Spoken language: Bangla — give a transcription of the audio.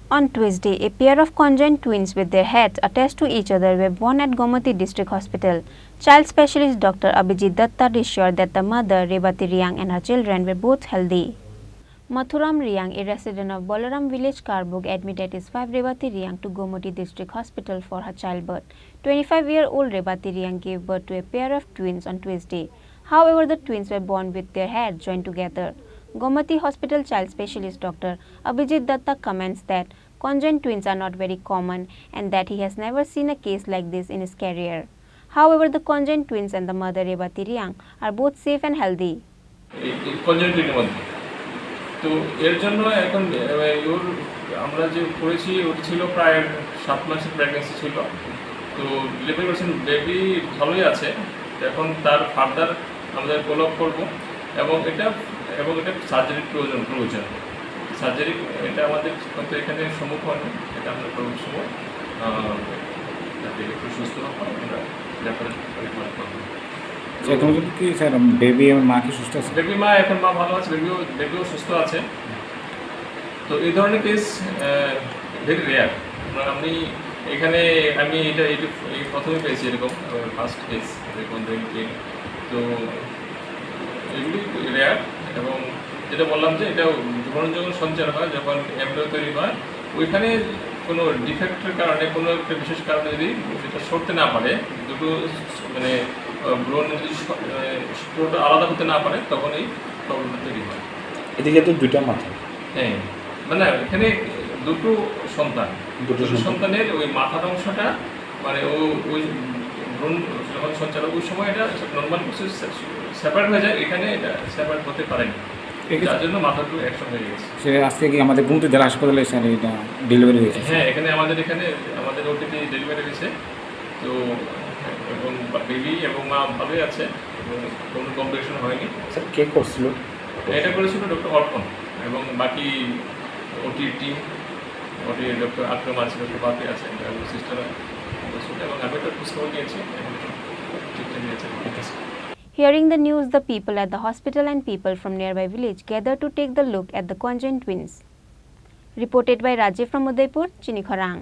On Tuesday, a pair of conjoined twins with their heads attached to each other were born at Gomati District Hospital. Child specialist Dr. Abhijit Datta assured that the mother, Rebati Riang, and her children were both healthy. Mathuram Riang, a resident of Bolaram village Karbug, admitted his wife Rebati Riang to Gomati District Hospital for her childbirth. 25-year-old Rebati Riang gave birth to a pair of twins on Tuesday. However, the twins were born with their heads joined together. Gomati Hospital child specialist Dr. Abhijit Datta comments that conjoined twins are not very common and that he has never seen a case like this in his career. However, the conjoined twins and the mother Rebati Riang are both safe and healthy. তো এর জন্য এখন ওর আমরা যে করেছি ওর ছিল প্রায় 7 মাসের প্রেগন্যান্সি ছিল, তো ডেলিভারি করছেন, বেবি ভালোই আছে। এখন তার ফার্দার আমাদের ফলো আপ করবো এবং এটা সার্জারির প্রয়োজন সার্জারি এটা আমাদের কিন্তু এখানে সম্ভব হয়নি, এটা আমরা করব সময় যাতে একটু সুস্থ হয় আমরা ব্যাপারে পরিকল্পনা করবো। এখন কি স্যার বেবি এবং মা কি সুস্থ আছে? বেবি মা এখন মা ভালো আছে, বেবিও সুস্থ আছে। তো এই ধরনের কেস ভেরি রেয়ার। আমি এখানে এটা এই প্রথমে পেয়েছি এরকম ফার্স্ট কেস এরকম বেবি। তো এগুলি রেয়ার এবং যেটা বললাম যে এটা যখন সঞ্চার হয়, যখন এমব্রিও তৈরি হয়, ওইখানে কোনো ডিফেক্টের কারণে কোনো একটা বিশেষ কারণে যদি সেটা সরতে না পারে, দুটো মানে ব্রণ যদি পুরোটা আলাদা হতে না পারে, তখন এই প্রবলেমটা তৈরি হয়। এদিকে তো দুইটা মাথা, হ্যাঁ, মানে এখানে দুটো সন্তানের ওই মাথার অংশটা মানে ওই ব্রণ যখন সঞ্চার ওই সময় এটা নর্মাল প্রসেস সেপারেট হয়ে যায়, এখানে এটা সেপারেট হতে পারেনি, যার জন্য মাথাটা অ্যাকশন হয়ে গেছে। সে আজকে কি আমাদের গুমতি জেলা হাসপাতালে স্যার এটা ডেলিভারি হয়েছে? হ্যাঁ, আমাদের ওটিতে ডেলিভারি হয়েছে। তো এবং বেবি এবং মা ভালোই আছে এবং কোনো কমপ্লিকেশন হয়নি। স্যার কে করছিল? এটা করেছিল ডক্টর অর্পণ এবং বাকি ওটি টিম, ডক্টর আকরম আছে, ডক্টর বাপি আছে, সিস্টার এবং আমি একটা খোঁজখবর নিয়েছি, ঠিকঠাক নিয়েছে। Hearing the news, the people at the hospital and people from nearby village gathered to take the look at the conjoined twins. Reported by Rajiv from Udaipur, Chini Khorang.